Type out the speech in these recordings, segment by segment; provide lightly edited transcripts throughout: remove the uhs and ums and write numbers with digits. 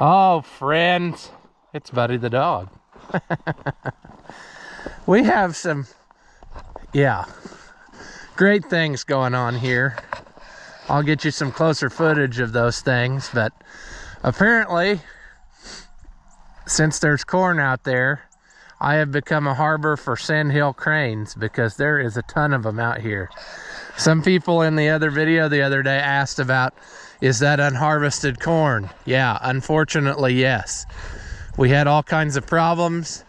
Oh, friends, it's Buddy the dog. We have some, great things going on here. I'll get you some closer footage of those things, but apparently, since there's corn out there, I have become a harbor for sandhill cranes because there is a ton of them out here. Some people in the other video the other day asked about, is that unharvested corn? Yeah, unfortunately, yes. We had all kinds of problems,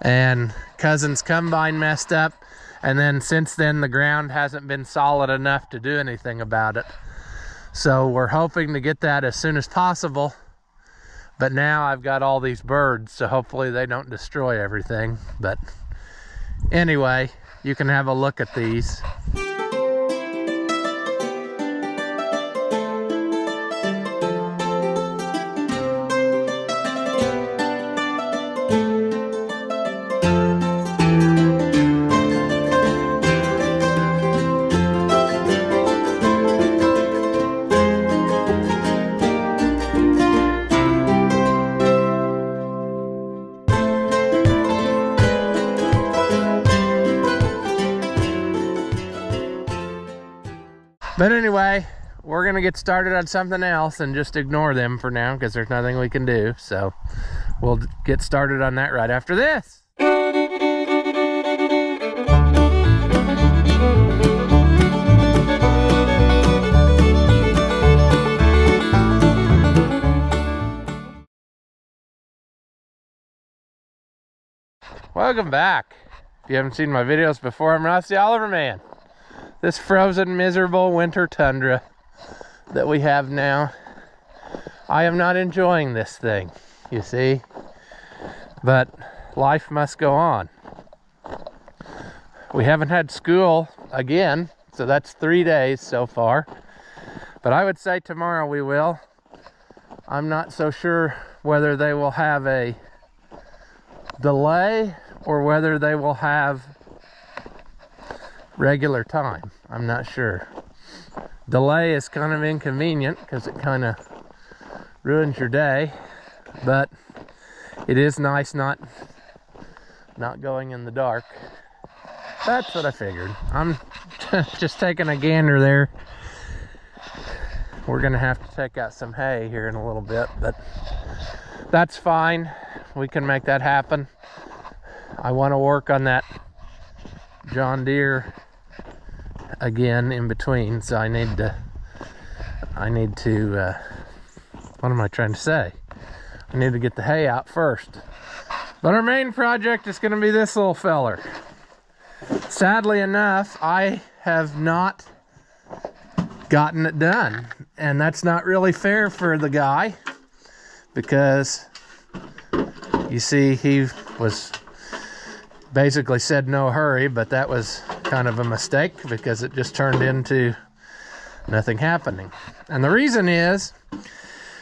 and Cousin's combine messed up, and then since then the ground hasn't been solid enough to do anything about it. So we're hoping to get that as soon as possible, but now I've got all these birds, so hopefully they don't destroy everything. But anyway, you can have a look at these. But anyway, we're gonna get started on something else and just ignore them for now because there's nothing we can do. So we'll get started on that right after this. Welcome back. If you haven't seen my videos before, I'm Ross the Oliver Man. This frozen, miserable winter tundra that we have now, I am not enjoying this thing, you see, but life must go on. We haven't had school again, so that's 3 days so far, but I would say tomorrow we will. I'm not so sure whether they will have a delay or whether they will have regular time. I'm not sure. Delay is kind of inconvenient because it kind of ruins your day, but it is nice not going in the dark. That's what I figured. I'm just taking a gander there. We're gonna have to take out some hay here in a little bit, but that's fine. We can make that happen. I want to work on that John Deere again in between, so I need to what am I trying to say? I need to get the hay out first. But our main project is going to be this little feller. Sadly enough, I have not gotten it done, and that's not really fair for the guy because you see he was basically said no hurry, but that was kind of a mistake because it just turned into nothing happening. And the reason is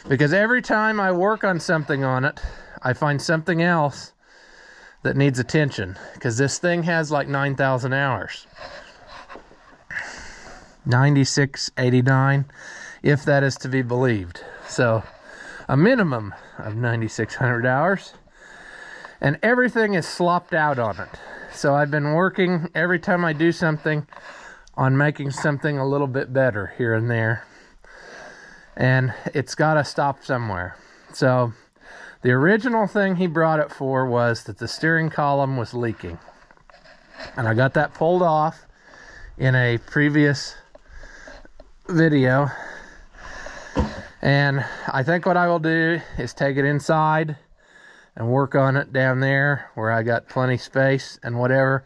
because every time I work on something on it, I find something else that needs attention, because this thing has like 9,000 hours. 9689, if that is to be believed. So a minimum of 9,600 hours. And everything is slopped out on it. So I've been working every time I do something on making something a little bit better here and there. And it's got to stop somewhere. So the original thing he brought it for was that the steering column was leaking. And I got that pulled off in a previous video. And I think what I will do is take it inside and work on it down there where I got plenty space and whatever.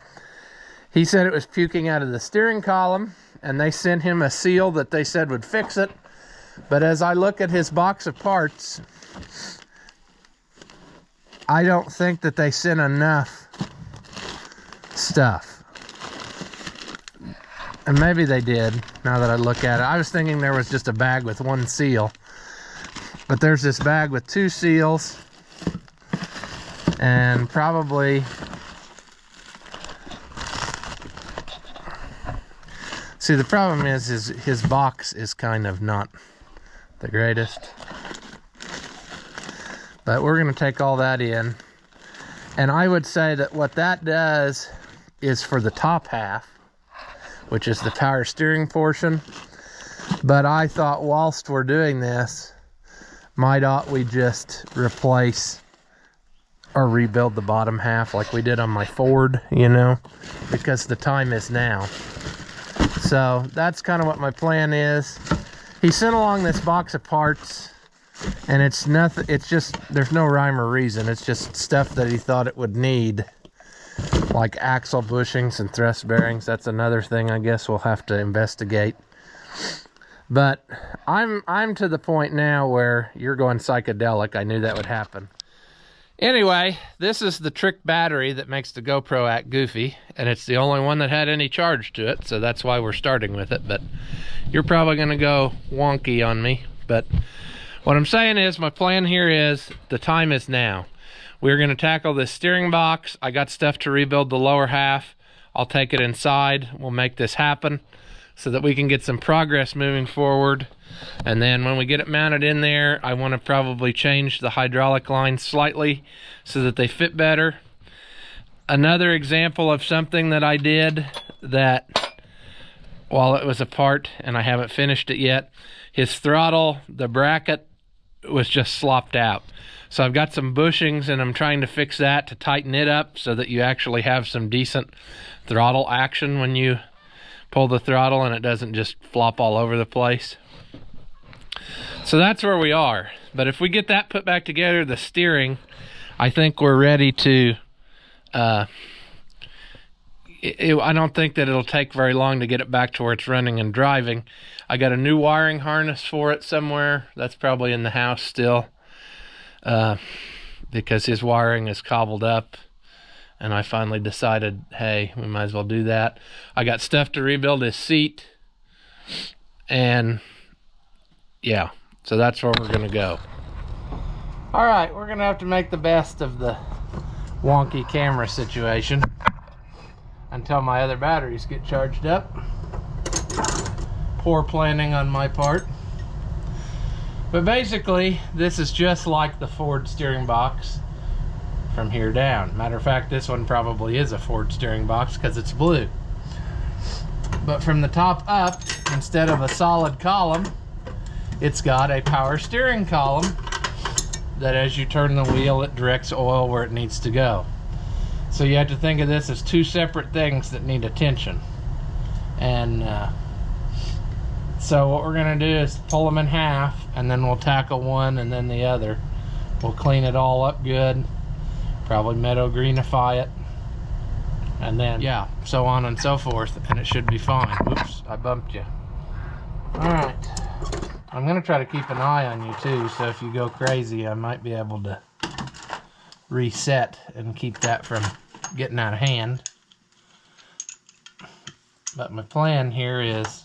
He said it was puking out of the steering column, and they sent him a seal that they said would fix it. But as I look at his box of parts, I don't think that they sent enough stuff. And maybe they did, now that I look at it. I was thinking there was just a bag with one seal, but there's this bag with 2 seals. And probably, see, the problem is his box is kind of not the greatest. But we're gonna take all that in. And I would say that what that does is for the top half, which is the power steering portion. But I thought whilst we're doing this, might ought we just replace or rebuild the bottom half like we did on my Ford, you know, because the time is now. So that's kind of what my plan is. He sent along this box of parts, and it's nothing, it's just, there's no rhyme or reason. It's just stuff that he thought it would need, like axle bushings and thrust bearings. That's another thing I guess we'll have to investigate. But I'm to the point now where you're going psychedelic. I knew that would happen. Anyway, this is the trick battery that makes the GoPro act goofy, and it's the only one that had any charge to it, so that's why we're starting with it. But you're probably going to go wonky on me. But what I'm saying is, my plan here is, the time is now. We're going to tackle this steering box. I got stuff to rebuild the lower half. I'll take it inside. We'll make this happen so that we can get some progress moving forward. And then when we get it mounted in there, I want to probably change the hydraulic lines slightly so that they fit better. Another example of something that I did that, while it was apart and I haven't finished it yet, his throttle, the bracket was just slopped out. So I've got some bushings and I'm trying to fix that to tighten it up so that you actually have some decent throttle action when you pull the throttle and it doesn't just flop all over the place. So that's where we are. But if we get that put back together, the steering, I think we're ready to, I don't think that it'll take very long to get it back to where it's running and driving. I got a new wiring harness for it somewhere. That's probably in the house still, because his wiring is cobbled up. And I finally decided, hey, we might as well do that. I got stuff to rebuild his seat. And yeah, so that's where we're gonna go. All right, we're gonna have to make the best of the wonky camera situation until my other batteries get charged up. Poor planning on my part. But basically, this is just like the Ford steering box from here down. Matter of fact, this one probably is a Ford steering box because it's blue. But from the top up, instead of a solid column, it's got a power steering column that as you turn the wheel, it directs oil where it needs to go. So you have to think of this as two separate things that need attention. And so what we're gonna do is pull them in half, and then we'll tackle one and then the other. We'll clean it all up good, probably meadow greenify it, and then yeah, so on and so forth, and it should be fine. Oops, I bumped you. All right, I'm gonna try to keep an eye on you too, so if you go crazy, I might be able to reset and keep that from getting out of hand. But my plan here is,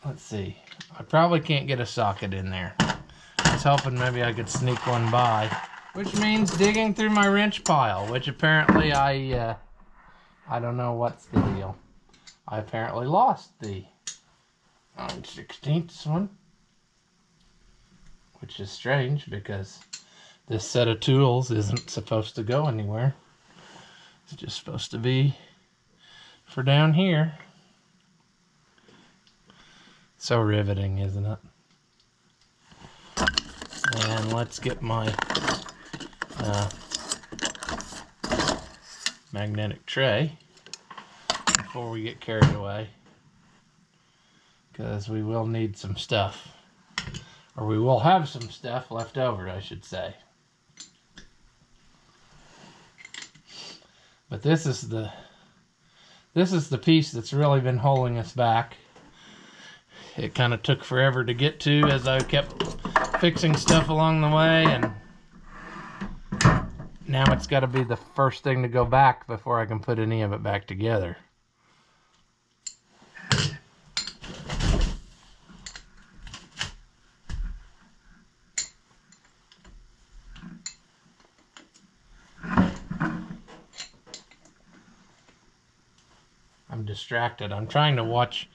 let's see, I probably can't get a socket in there. I was hoping maybe I could sneak one by, which means digging through my wrench pile, which apparently I don't know what's the deal. I apparently lost the 1/16 one, which is strange because this set of tools isn't supposed to go anywhere. It's just supposed to be for down here. So riveting, isn't it? And let's get my magnetic tray before we get carried away, because we will need some stuff, or we will have some stuff left over, I should say. But this is the piece that's really been holding us back. It kind of took forever to get to as I kept fixing stuff along the way, and now it's got to be the first thing to go back before I can put any of it back together. I'm distracted. I'm trying to watch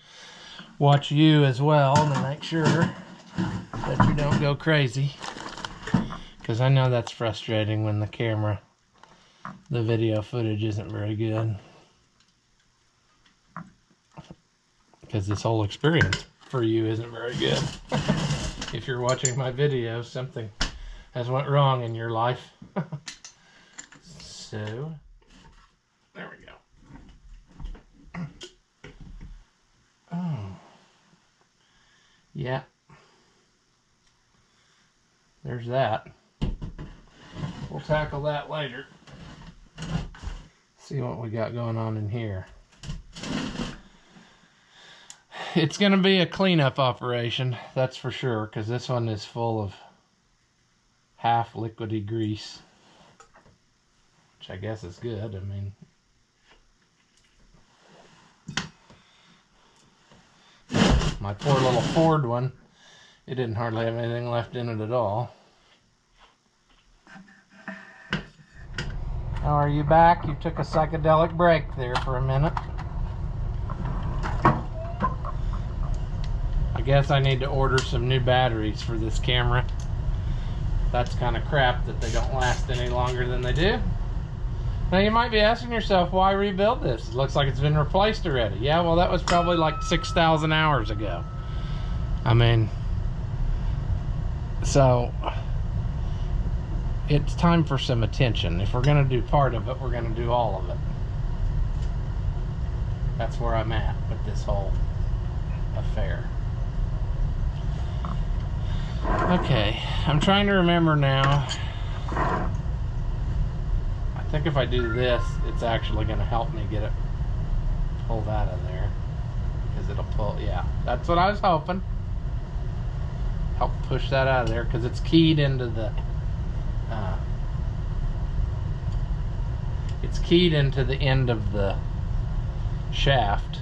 you as well to make sure that you don't go crazy. Because I know that's frustrating when the video footage isn't very good. Because this whole experience for you isn't very good. If you're watching my video, something has went wrong in your life. So, there we go. Oh. Yeah. There's that. We'll tackle that later. See what we got going on in here. It's going to be a cleanup operation, that's for sure, because this one is full of half liquidy grease, which I guess is good. I mean, my poor little Ford one, it didn't hardly have anything left in it at all. Now, are you back? You took a psychedelic break there for a minute. I guess I need to order some new batteries for this camera. That's kind of crap that they don't last any longer than they do. Now you might be asking yourself, why rebuild this? It looks like it's been replaced already. Yeah, well, that was probably like 6,000 hours ago. I mean, so it's time for some attention. If we're going to do part of it, we're going to do all of it. That's where I'm at with this whole affair. Okay, I'm trying to remember now. I think if I do this, it's actually going to help me get it pulled out of there. Because it'll pull, yeah, that's what I was hoping. Help push that out of there, because it's keyed into the end of the shaft,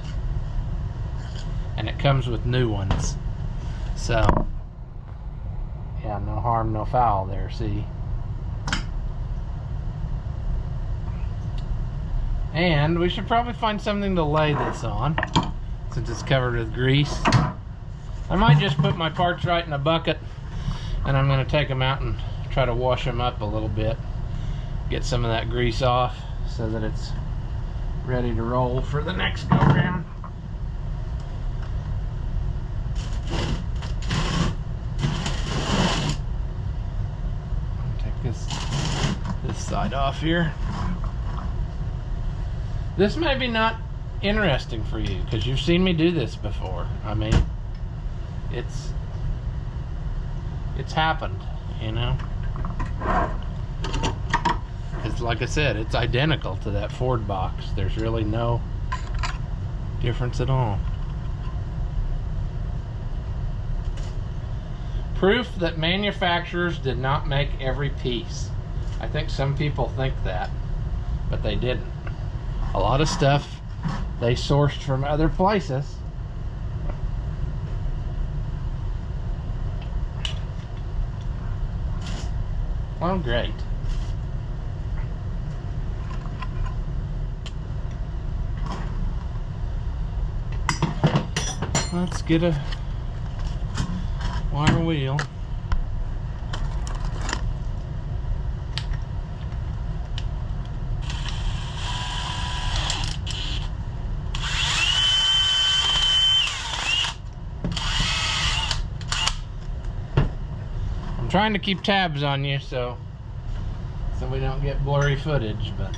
and it comes with new ones. So yeah, no harm, no foul there, see? And we should probably find something to lay this on, since it's covered with grease. I might just put my parts right in a bucket, and I'm going to take them out and try to wash them up a little bit. Get some of that grease off, so that it's ready to roll for the next go round. This side off here. This may be not interesting for you because you've seen me do this before. I mean, it's happened, you know. It's like I said, it's identical to that Ford box. There's really no difference at all. Proof that manufacturers did not make every piece. I think some people think that, but they didn't. A lot of stuff they sourced from other places. Well, great. Let's get a wire wheel. I'm trying to keep tabs on you so we don't get blurry footage, but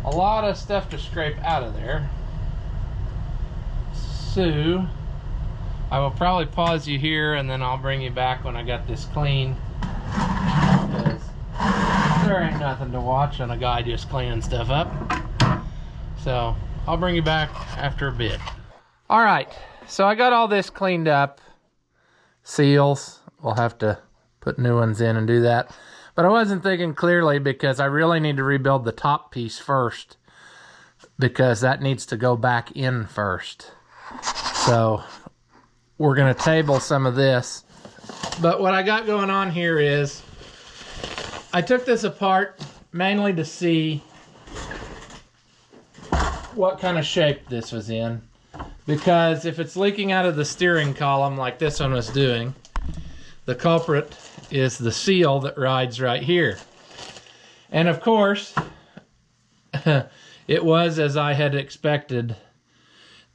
a lot of stuff to scrape out of there. So I will probably pause you here and then I'll bring you back when I got this clean, because there ain't nothing to watch on a guy just cleaning stuff up. So I'll bring you back after a bit. Alright, so I got all this cleaned up. seals. We'll have to put new ones in and do that. But I wasn't thinking clearly because I really need to rebuild the top piece first, because that needs to go back in first. So we're going to table some of this. But what I got going on here is I took this apart mainly to see what kind of shape this was in. Because if it's leaking out of the steering column like this one was doing, the culprit is the seal that rides right here. And of course, it was as I had expected.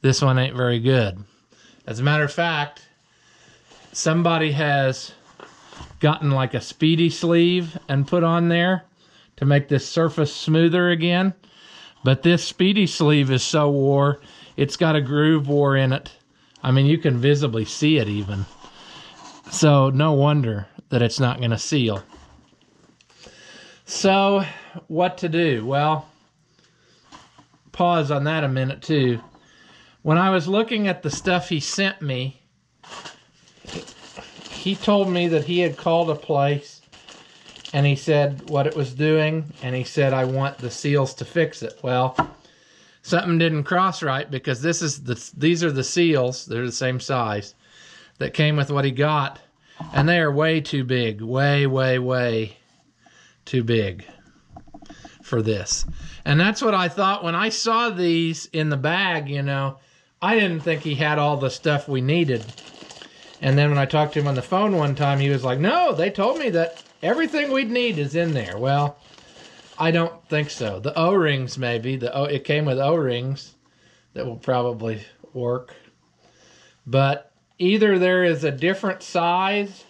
This one ain't very good. As a matter of fact, somebody has gotten like a speedy sleeve and put on there to make this surface smoother again. But this speedy sleeve is so wore, it's got a groove wore in it. I mean, you can visibly see it even. So no wonder that it's not going to seal. So what to do? Well, pause on that a minute too. When I was looking at the stuff he sent me, he told me that he had called a place and he said what it was doing, and he said, I want the seals to fix it. Well, something didn't cross right, because these are the seals, they're the same size, that came with what he got, and they are way too big, way too big for this. And that's what I thought when I saw these in the bag, you know. I didn't think he had all the stuff we needed. And then when I talked to him on the phone one time, he was like, no, they told me that everything we'd need is in there. Well, I don't think so. The O-rings maybe. It came with O-rings that will probably work. But either there is a different size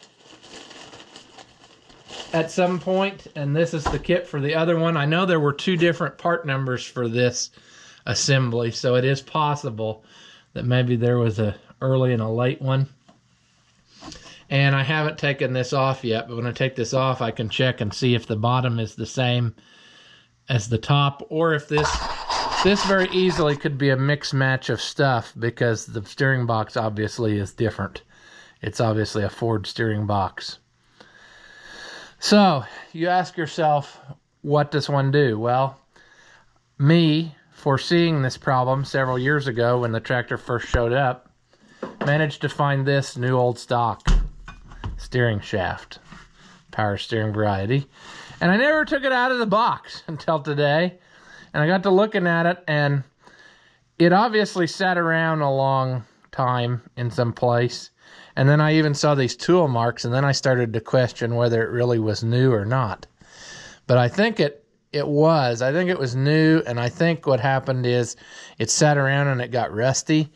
at some point, and this is the kit for the other one. I know there were 2 different part numbers for this assembly, so it is possible that maybe there was a early and a late one. And I haven't taken this off yet, but when I take this off, I can check and see if the bottom is the same as the top, or if this very easily could be a mix match of stuff, because the steering box obviously is different. It's obviously a Ford steering box. So you ask yourself, what does one do? Well, me, foreseeing this problem several years ago when the tractor first showed up, managed to find this new old stock steering shaft, power steering variety. And I never took it out of the box until today. And I got to looking at it, and it obviously sat around a long time in some place. And then I even saw these tool marks, and then I started to question whether it really was new or not. But I think it was. I think it was new, and I think what happened is it sat around and it got rusty,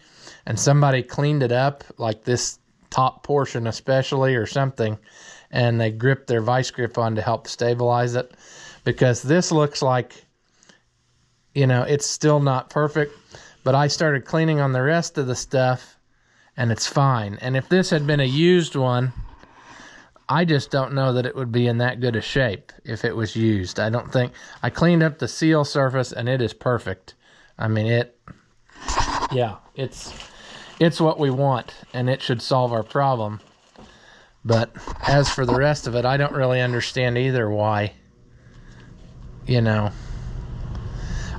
and somebody cleaned it up, like this top portion especially or something, and they gripped their vice grip on to help stabilize it, because this looks like, you know, it's still not perfect, but I started cleaning on the rest of the stuff and it's fine. And if this had been a used one, I just don't know that it would be in that good a shape if it was used. I don't think. I cleaned up the seal surface and it is perfect. I mean, it's what we want, and it should solve our problem. But as for the rest of it, I don't really understand either why. You know,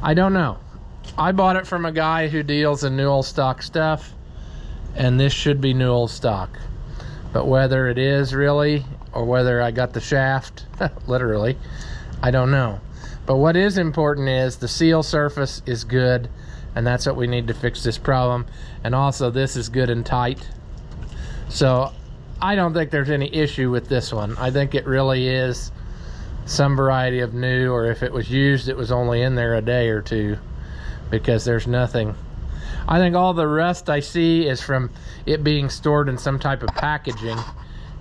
I don't know. I bought it from a guy who deals in new old stock stuff, and this should be new old stock. But whether it is really, or whether I got the shaft, literally, I don't know. But what is important is the seal surface is good, and that's what we need to fix this problem. And also, this is good and tight. So I don't think there's any issue with this one. I think it really is some variety of new, or if it was used, it was only in there a day or two, because there's nothing. I think all the rust I see is from it being stored in some type of packaging,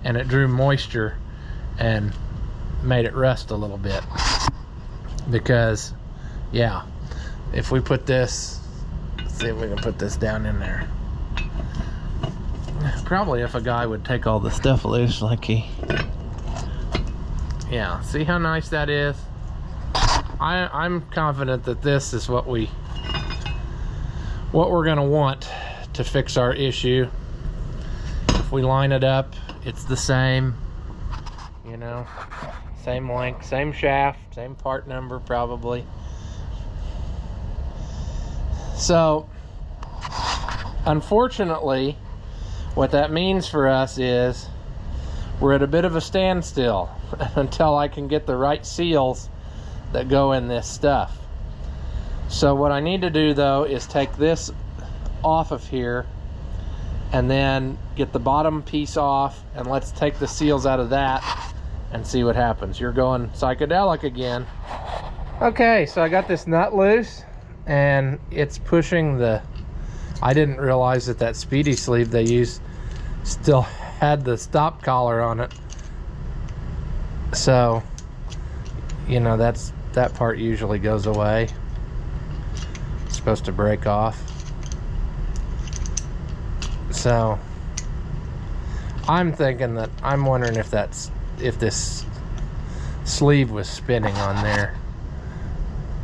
and it drew moisture and made it rust a little bit. Because, yeah, if we put this, let's see if we can put this down in there. Probably if a guy would take all the stuff loose like he... Yeah, see how nice that is? I'm confident that this is what we're gonna want to fix our issue. If if we line it up, it's the same, you know, same length, same shaft, same part number probably. So unfortunately, what that means for us is we're at a bit of a standstill until I can get the right seals that go in this stuff. So what I need to do though is take this off of here and then get the bottom piece off, and let's take the seals out of that and see what happens. You're going psychedelic again. Okay, so I got this nut loose and it's pushing the, I didn't realize that that speedy sleeve they use still had the stop collar on it. So, you know, that part usually goes away. It's supposed to break off. So I'm thinking that, I'm wondering if this sleeve was spinning on there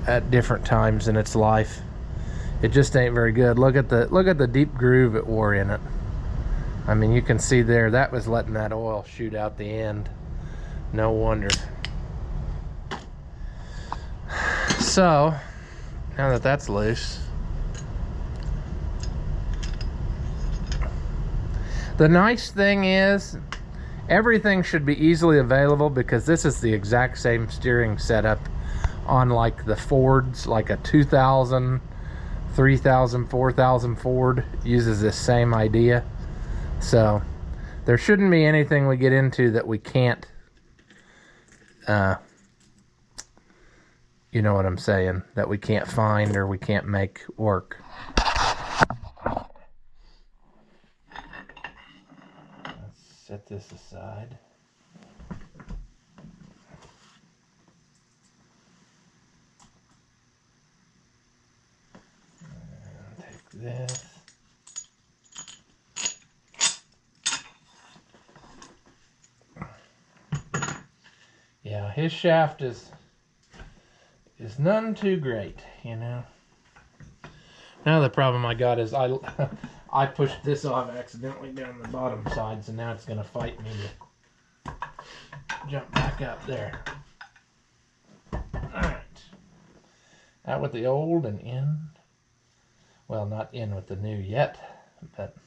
at different times in its life. It just ain't very good. Look at the deep groove it wore in it. I mean, you can see there, that was letting that oil shoot out the end. No wonder. So now that that's loose, the nice thing is everything should be easily available, because this is the exact same steering setup on like the Fords, like a 2000, 3000, 4000 Ford uses this same idea. So there shouldn't be anything we get into that we can't, you know what I'm saying, that we can't find or we can't make work. Set this aside. And take this. Yeah, his shaft is none too great, you know. Now the problem I got is I pushed this off accidentally down the bottom side, so now it's going to fight me to jump back up there. Alright. Out with the old and in. Well, not in with the new yet, but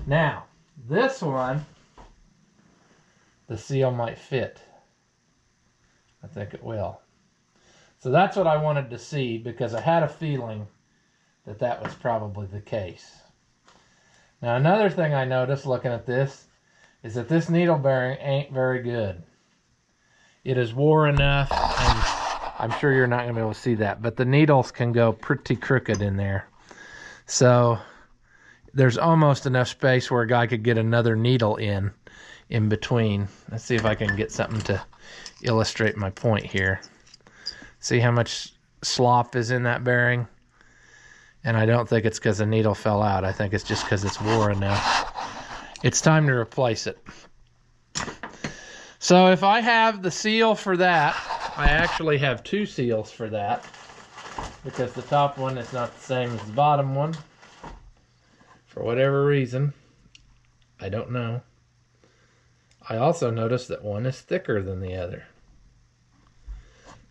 now this one, the seal might fit. I think it will. So that's what I wanted to see, because I had a feeling that that was probably the case. Now another thing I noticed looking at this is that this needle bearing ain't very good. It is wore enough, and I'm sure you're not going to be able to see that, but the needles can go pretty crooked in there. So there's almost enough space where a guy could get another needle in between. Let's see if I can get something to illustrate my point here. See how much slop is in that bearing? And I don't think it's because the needle fell out. I think it's just because it's wore enough. It's time to replace it. So if I have the seal for that, I actually have two seals for that, because the top one is not the same as the bottom one. For whatever reason, I don't know. I also noticed that one is thicker than the other.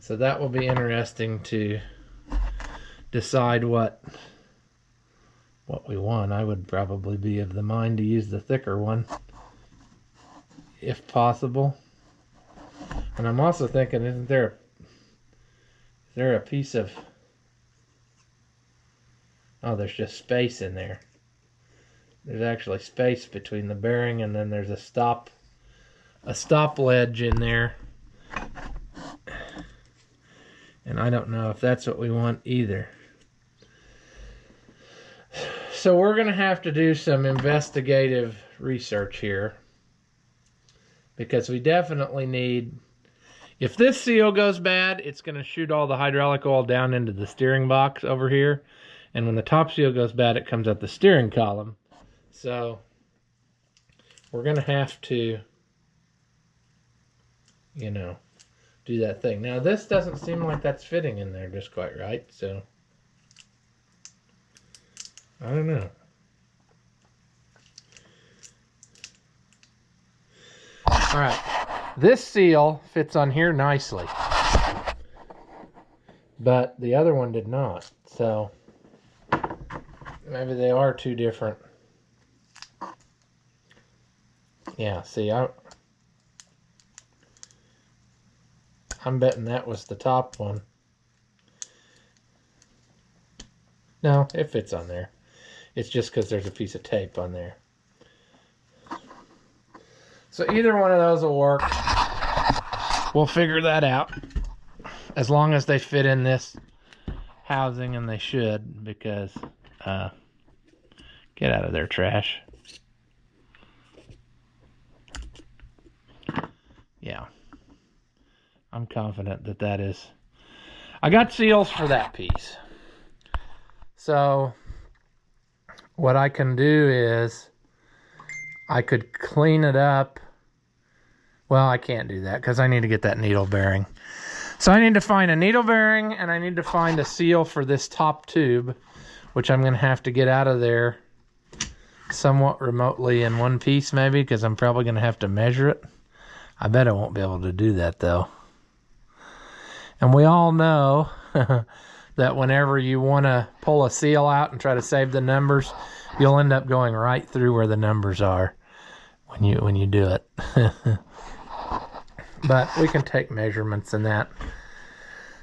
So that will be interesting to decide what we want. I would probably be of the mind to use the thicker one, if possible. And I'm also thinking, is there a piece of, oh, there's just space in there. There's actually space between the bearing, and then there's a stop ledge in there. And I don't know if that's what we want either. So we're going to have to do some investigative research here, because we definitely need, if this seal goes bad, it's going to shoot all the hydraulic oil down into the steering box over here. And when the top seal goes bad, it comes out the steering column. So we're going to have to, you know, do that thing. Now this doesn't seem like that's fitting in there just quite right, so I don't know. All right, this seal fits on here nicely, but the other one did not. So maybe they are two different. Yeah, see, I'm betting that was the top one. No, it fits on there. It's just because there's a piece of tape on there. So either one of those will work. We'll figure that out. As long as they fit in this housing, and they should, because get out of there, trash. Yeah. I'm confident that that is... I got seals for that piece. So what I can do is I could clean it up. Well, I can't do that because I need to get that needle bearing. So I need to find a needle bearing, and I need to find a seal for this top tube, which I'm going to have to get out of there somewhat remotely in one piece maybe, because I'm probably going to have to measure it. I bet I won't be able to do that though. And we all know that whenever you want to pull a seal out and try to save the numbers, you'll end up going right through where the numbers are when you do it. But we can take measurements in that.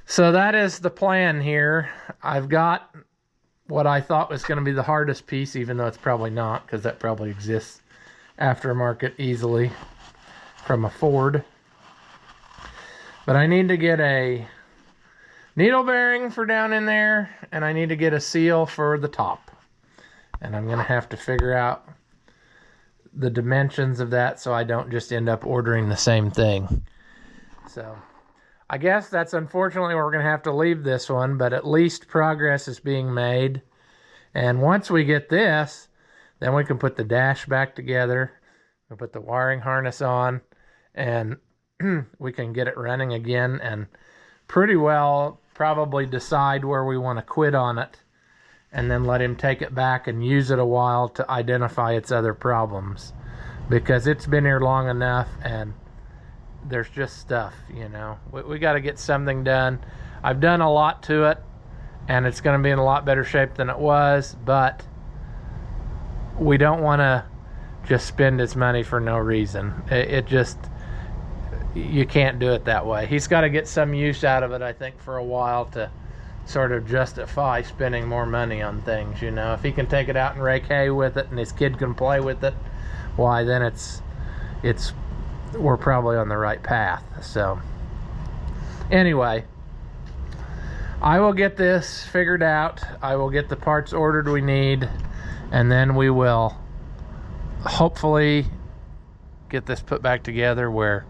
So that is the plan here. I've got what I thought was going to be the hardest piece, even though it's probably not, because that probably exists aftermarket easily from a Ford. But I need to get a needle bearing for down in there, and I need to get a seal for the top. And I'm going to have to figure out the dimensions of that so I don't just end up ordering the same thing. So I guess that's unfortunately where we're going to have to leave this one, but at least progress is being made. And once we get this, then we can put the dash back together, we'll put the wiring harness on, and we can get it running again and pretty well probably decide where we want to quit on it, and then let him take it back and use it a while to identify its other problems, because it's been here long enough and there's just stuff, you know. We got to get something done. I've done a lot to it, and it's going to be in a lot better shape than it was, but we don't want to just spend his money for no reason. It just, you can't do it that way. He's got to get some use out of it, I think, for a while to sort of justify spending more money on things, you know. If he can take it out and rake hay with it and his kid can play with it, why, then it's we're probably on the right path. So anyway, I will get this figured out. I will get the parts ordered we need, and then we will hopefully get this put back together where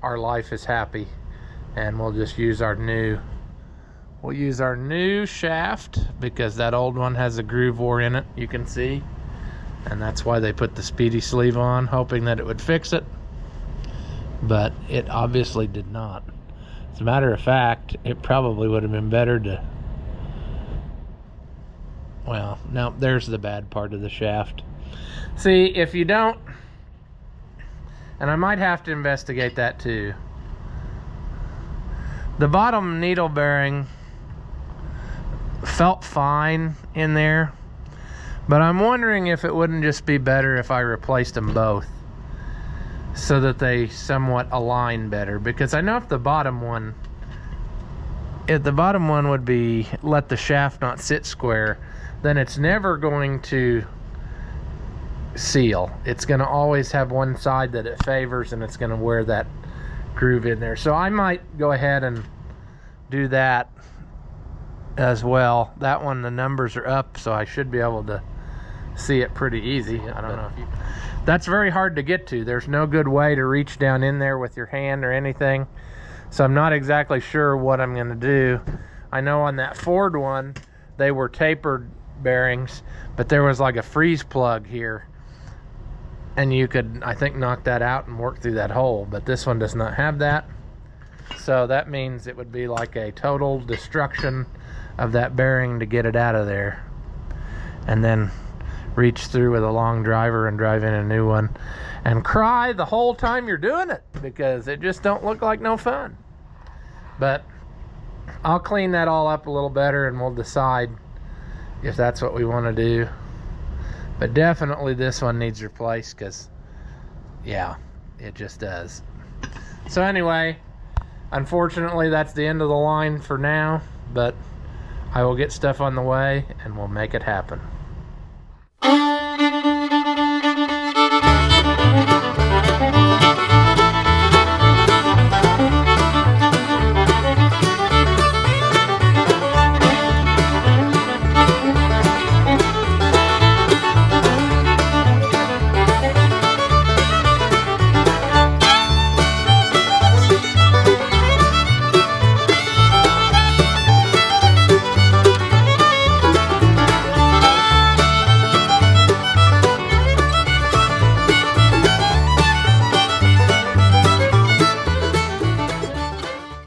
our life is happy, and we'll just use our new shaft, because that old one has a groove bore in it, you can see, and that's why they put the speedy sleeve on, hoping that it would fix it, but it obviously did not. As a matter of fact, it probably would have been better to, well, no, there's the bad part of the shaft. See, if you don't, and I might have to investigate that too, the bottom needle bearing felt fine in there, but I'm wondering if it wouldn't just be better if I replaced them both so that they somewhat align better, because I know if the bottom one would be let the shaft not sit square, then it's never going to seal. It's going to always have one side that it favors, and it's going to wear that groove in there. So I might go ahead and do that as well. That one, the numbers are up, so I should be able to see it pretty easy. I don't know if you... That's very hard to get to. There's no good way to reach down in there with your hand or anything. So I'm not exactly sure what I'm going to do. I know on that Ford one, they were tapered bearings, but there was like a freeze plug here, and you could, I think, knock that out and work through that hole, but this one does not have that. So that means it would be like a total destruction of that bearing to get it out of there, and then reach through with a long driver and drive in a new one and cry the whole time you're doing it, because it just don't look like no fun. But I'll clean that all up a little better and we'll decide if that's what we want to do. But definitely this one needs replaced, because yeah, it just does. So anyway, unfortunately that's the end of the line for now, but I will get stuff on the way and we'll make it happen.